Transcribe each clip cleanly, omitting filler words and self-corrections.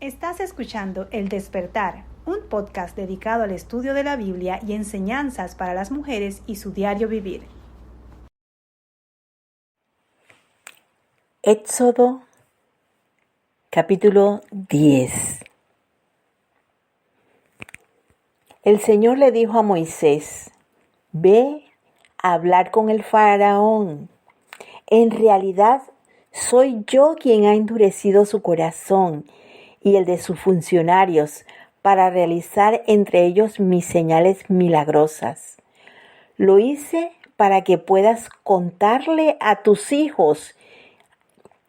Estás escuchando El Despertar, un podcast dedicado al estudio de la Biblia y enseñanzas para las mujeres y su diario vivir. Éxodo capítulo 10. El Señor le dijo a Moisés: ve a hablar con el faraón. En realidad soy yo quien ha endurecido su corazón y el de sus funcionarios para realizar entre ellos mis señales milagrosas. Lo hice para que puedas contarle a tus hijos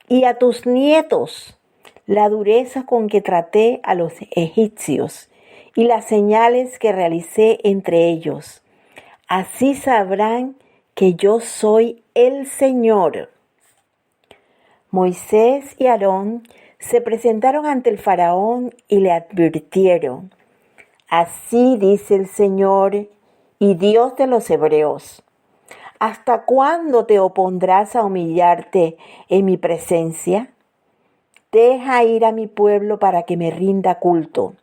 y a tus nietos la dureza con que traté a los egipcios y las señales que realicé entre ellos. Así sabrán que yo soy el Señor. Moisés y Aarón se presentaron ante el faraón y le advirtieron: así dice el Señor y Dios de los hebreos: ¿hasta cuándo te opondrás a humillarte en mi presencia? Deja ir a mi pueblo para que me rinda culto.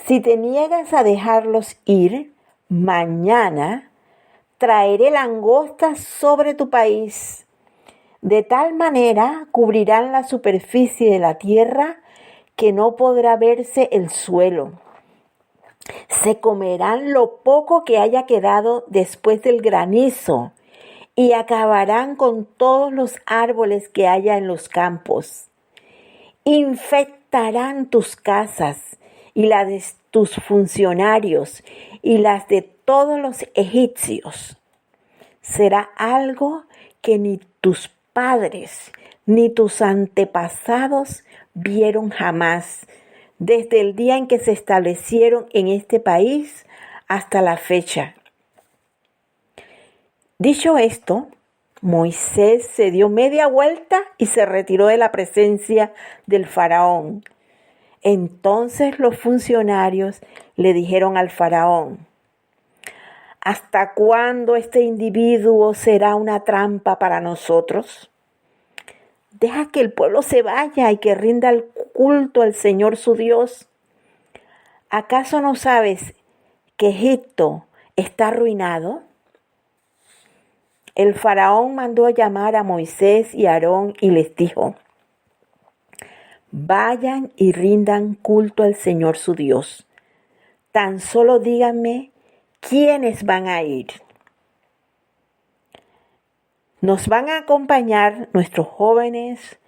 Si te niegas a dejarlos ir, mañana traeré langostas sobre tu país. De tal manera cubrirán la superficie de la tierra que no podrá verse el suelo. Se comerán lo poco que haya quedado después del granizo y acabarán con todos los árboles que haya en los campos. Infectarán tus casas y las de tus funcionarios y las de todos los egipcios. Será algo que ni tus padres ni tus antepasados vieron jamás, desde el día en que se establecieron en este país hasta la fecha. Dicho esto, Moisés se dio media vuelta y se retiró de la presencia del faraón. Entonces los funcionarios le dijeron al faraón: ¿hasta cuándo este individuo será una trampa para nosotros? Deja que el pueblo se vaya y que rinda el culto al Señor su Dios. ¿Acaso no sabes que Egipto está arruinado? El faraón mandó a llamar a Moisés y a Aarón y les dijo: vayan y rindan culto al Señor su Dios. Tan solo díganme quiénes van a ir. Nos van a acompañar nuestros jóvenes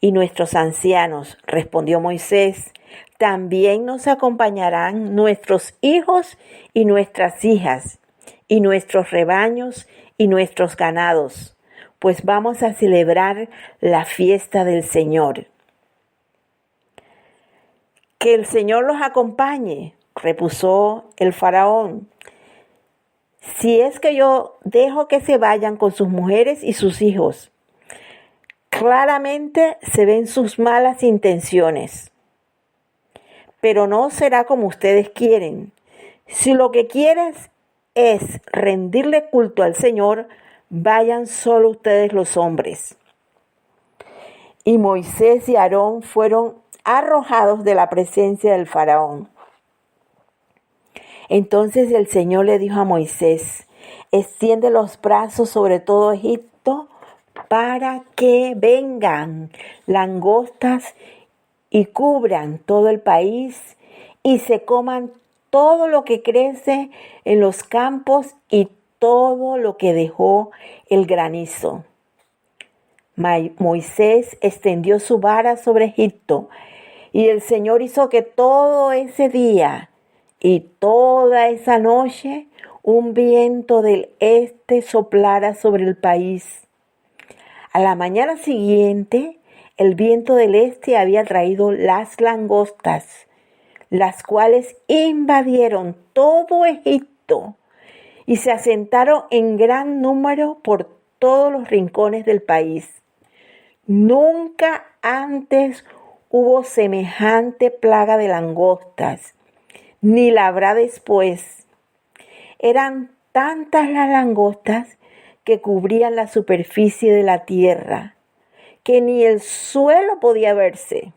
y nuestros ancianos, respondió Moisés. También nos acompañarán nuestros hijos y nuestras hijas, y nuestros rebaños y nuestros ganados, pues vamos a celebrar la fiesta del Señor. Que el Señor los acompañe, repuso el faraón. Si es que yo dejo que se vayan con sus mujeres y sus hijos, claramente se ven sus malas intenciones. Pero no será como ustedes quieren. Si lo que quieres es rendirle culto al Señor, vayan solo ustedes los hombres. Y Moisés y Aarón fueron arrojados de la presencia del faraón. Entonces el Señor le dijo a Moisés: extiende los brazos sobre todo Egipto para que vengan langostas y cubran todo el país y se coman todo lo que crece en los campos y todo lo que dejó el granizo. Moisés extendió su vara sobre Egipto y el Señor hizo que todo ese día y toda esa noche un viento del este soplara sobre el país. A la mañana siguiente, el viento del este había traído las langostas, las cuales invadieron todo Egipto y se asentaron en gran número por todos los rincones del país. Nunca antes hubo semejante plaga de langostas, ni la habrá después. Eran tantas las langostas que cubrían la superficie de la tierra, que ni el suelo podía verse.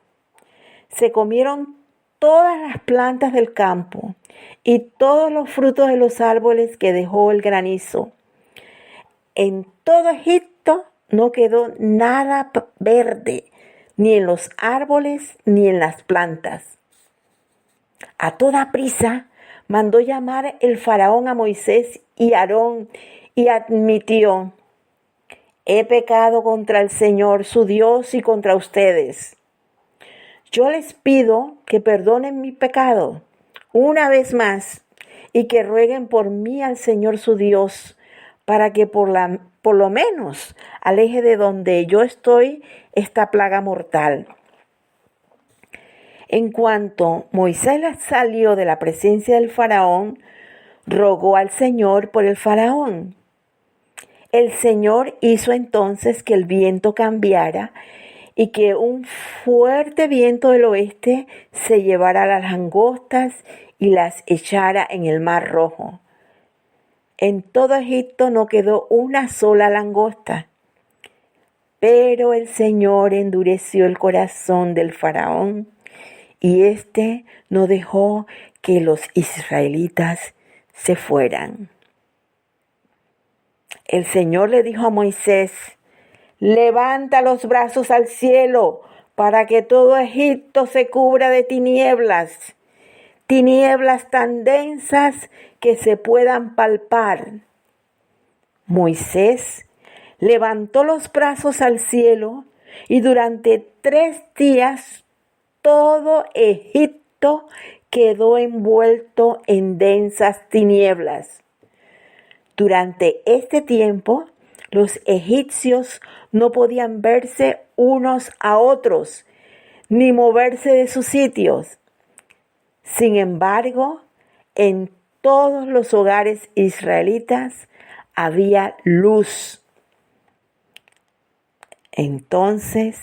se comieron todas las plantas del campo y todos los frutos de los árboles que dejó el granizo. En todo Egipto no quedó nada verde, ni en los árboles ni en las plantas. A toda prisa mandó llamar el faraón a Moisés y Aarón y admitió: he pecado contra el Señor su Dios y contra ustedes. Yo les pido que perdonen mi pecado una vez más y que rueguen por mí al Señor su Dios, para que por lo menos aleje de donde yo estoy esta plaga mortal. En cuanto Moisés salió de la presencia del faraón, rogó al Señor por el faraón. El Señor hizo entonces que el viento cambiara y que un fuerte viento del oeste se llevara las langostas y las echara en el Mar Rojo. En todo Egipto no quedó una sola langosta. Pero el Señor endureció el corazón del faraón y éste no dejó que los israelitas se fueran. El Señor le dijo a Moisés: levanta los brazos al cielo para que todo Egipto se cubra de tinieblas, tinieblas tan densas que se puedan palpar. Moisés levantó los brazos al cielo y durante 3 días todo Egipto quedó envuelto en densas tinieblas. Durante este tiempo, los egipcios no podían verse unos a otros, ni moverse de sus sitios. Sin embargo, en todos los hogares israelitas había luz. Entonces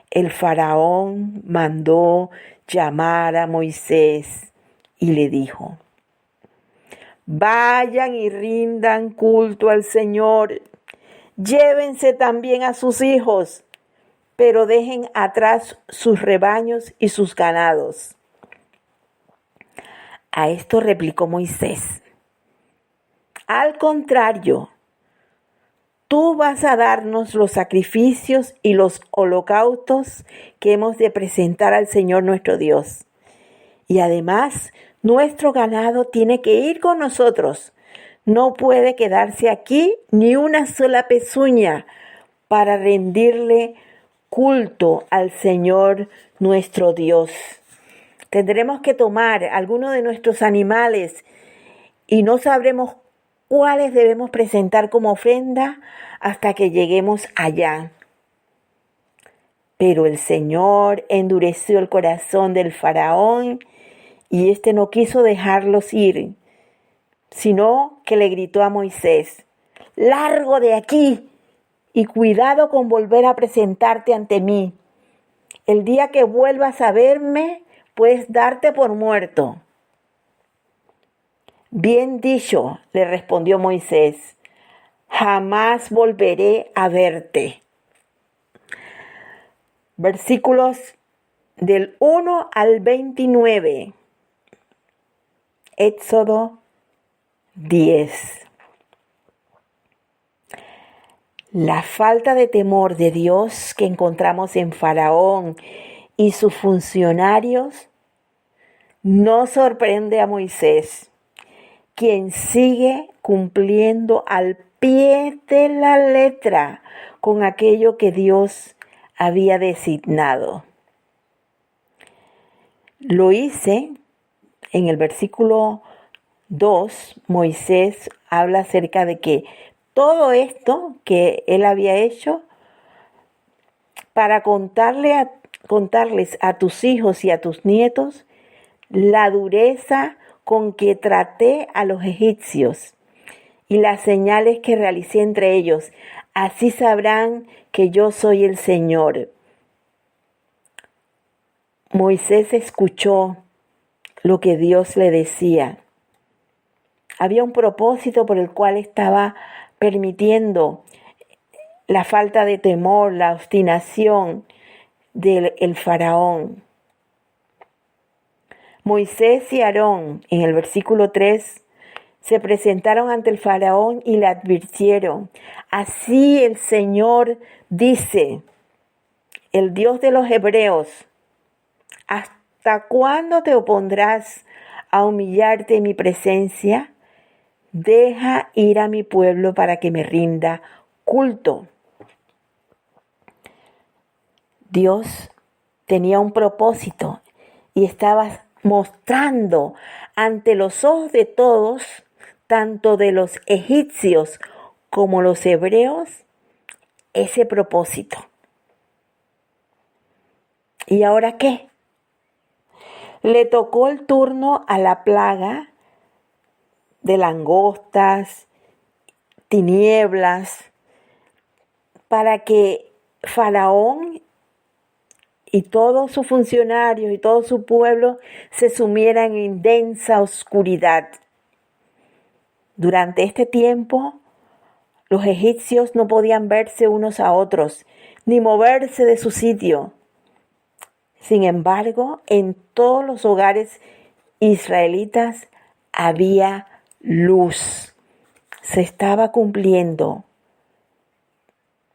el faraón mandó llamar a Moisés y le dijo: vayan y rindan culto al Señor. Llévense también a sus hijos, pero dejen atrás sus rebaños y sus ganados. A esto replicó Moisés: al contrario, tú vas a darnos los sacrificios y los holocaustos que hemos de presentar al Señor nuestro Dios. Y además, nuestro ganado tiene que ir con nosotros. No puede quedarse aquí ni una sola pezuña para rendirle culto al Señor nuestro Dios. Tendremos que tomar alguno de nuestros animales y no sabremos cuáles debemos presentar como ofrenda hasta que lleguemos allá. Pero el Señor endureció el corazón del faraón y éste no quiso dejarlos ir, sino que le gritó a Moisés: largo de aquí y cuidado con volver a presentarte ante mí. El día que vuelvas a verme, puedes darte por muerto. Bien dicho, le respondió Moisés, jamás volveré a verte. Versículos del 1 al 29. Éxodo 10. La falta de temor de Dios que encontramos en Faraón y sus funcionarios no sorprende a Moisés, quien sigue cumpliendo al pie de la letra con aquello que Dios había designado. Lo hice en el versículo 2, Moisés habla acerca de que todo esto que él había hecho para contarles a tus hijos y a tus nietos la dureza con que traté a los egipcios y las señales que realicé entre ellos. Así sabrán que yo soy el Señor. Moisés escuchó lo que Dios le decía. Había un propósito por el cual estaba permitiendo la falta de temor, la obstinación del faraón. Moisés y Aarón, en el versículo 3, se presentaron ante el faraón y le advirtieron: así el Señor dice, el Dios de los hebreos, ¿hasta cuándo te opondrás a humillarte en mi presencia? Deja ir a mi pueblo para que me rinda culto. Dios tenía un propósito y estaba mostrando ante los ojos de todos, tanto de los egipcios como los hebreos, ese propósito. ¿Y ahora qué? Le tocó el turno a la plaga de langostas, tinieblas, para que Faraón y todos sus funcionarios y todo su pueblo se sumieran en densa oscuridad. Durante este tiempo, los egipcios no podían verse unos a otros, ni moverse de su sitio. Sin embargo, en todos los hogares israelitas había luz. Se estaba cumpliendo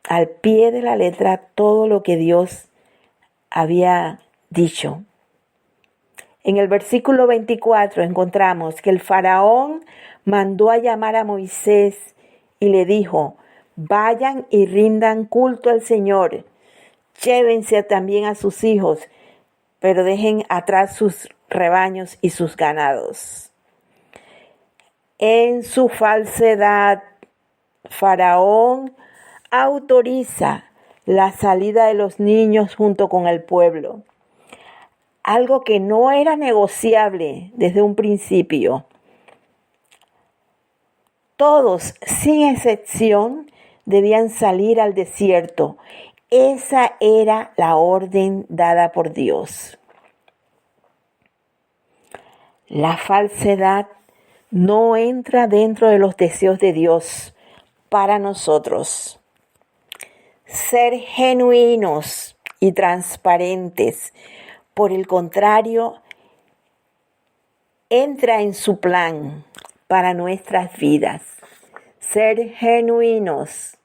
al pie de la letra todo lo que Dios había dicho. En el versículo 24 encontramos que el faraón mandó a llamar a Moisés y le dijo: vayan y rindan culto al Señor, llévense también a sus hijos, pero dejen atrás sus rebaños y sus ganados. En su falsedad, Faraón autoriza la salida de los niños junto con el pueblo, algo que no era negociable desde un principio. Todos, sin excepción, debían salir al desierto. Esa era la orden dada por Dios. La falsedad no entra dentro de los deseos de Dios para nosotros. Ser genuinos y transparentes, por el contrario, entra en su plan para nuestras vidas. Ser genuinos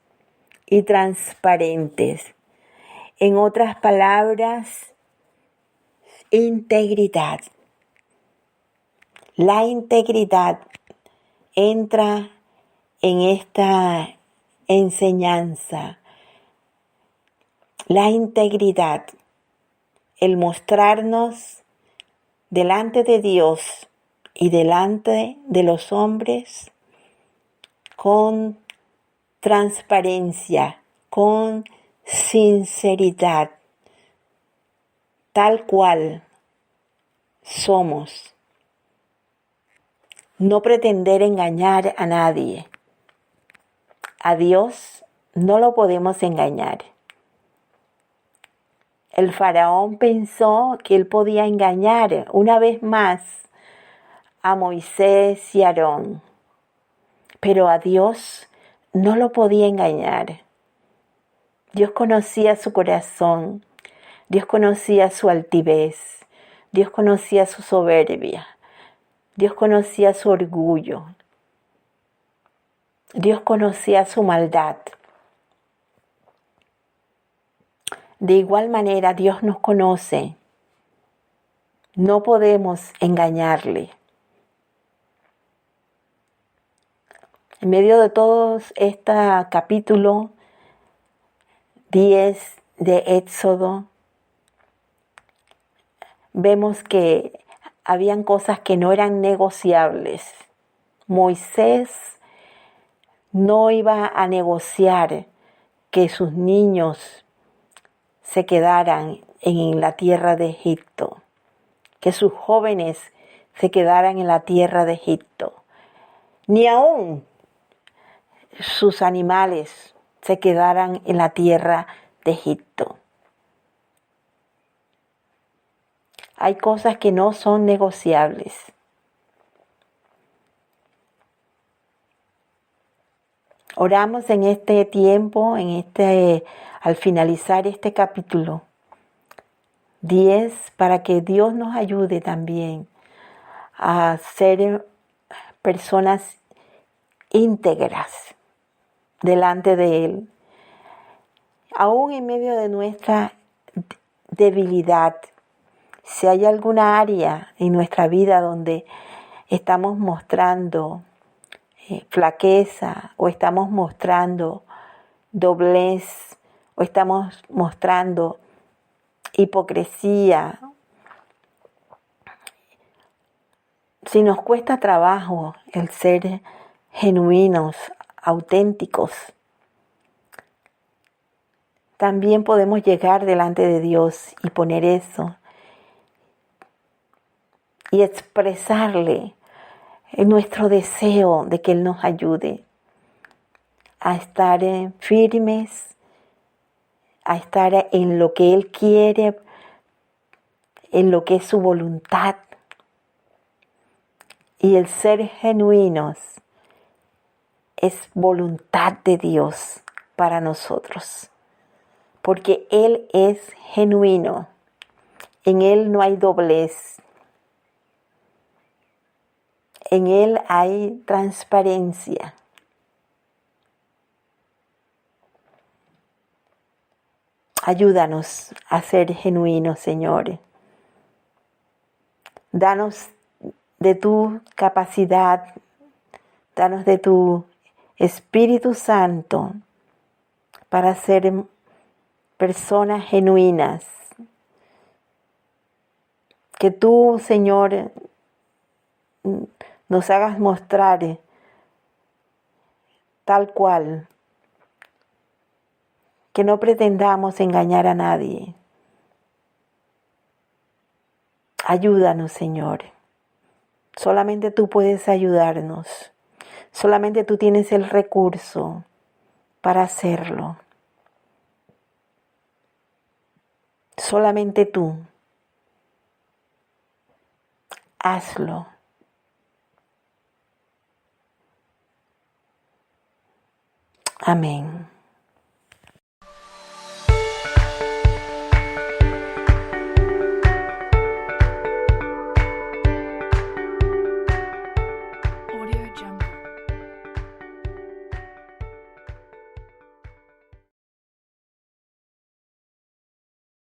y transparentes. En otras palabras, integridad. La integridad entra en esta enseñanza. La integridad, el mostrarnos delante de Dios y delante de los hombres con transparencia, con sinceridad, tal cual somos. No pretender engañar a nadie. A Dios no lo podemos engañar. El faraón pensó que él podía engañar una vez más a Moisés y Aarón, pero a Dios no lo podía engañar. Dios conocía su corazón, Dios conocía su altivez, Dios conocía su soberbia, Dios conocía su orgullo, Dios conocía su maldad. De igual manera, Dios nos conoce. No podemos engañarle. En medio de todo este capítulo 10 de Éxodo, vemos que habían cosas que no eran negociables. Moisés no iba a negociar que sus niños se quedaran en la tierra de Egipto, que sus jóvenes se quedaran en la tierra de Egipto, ni aún sus animales se quedaran en la tierra de Egipto. Hay cosas que no son negociables. Oramos en este tiempo, al finalizar este capítulo 10, para que Dios nos ayude también a ser personas íntegras delante de Él, aún en medio de nuestra debilidad. Si hay alguna área en nuestra vida donde estamos mostrando flaqueza, o estamos mostrando doblez, o estamos mostrando hipocresía, si nos cuesta trabajo el ser genuinos, auténticos, también podemos llegar delante de Dios y poner eso y expresarle nuestro deseo de que Él nos ayude a estar firmes, a estar en lo que Él quiere, en lo que es su voluntad. Y el ser genuinos es voluntad de Dios para nosotros, porque Él es genuino, en Él no hay doblez, en Él hay transparencia. Ayúdanos a ser genuinos, Señor. Danos de tu capacidad, danos de tu Espíritu Santo para ser personas genuinas. Que tú, Señor, nos hagas mostrar tal cual, que no pretendamos engañar a nadie. Ayúdanos, Señor. Solamente tú puedes ayudarnos. Solamente tú tienes el recurso para hacerlo. Solamente tú. Hazlo. Amén.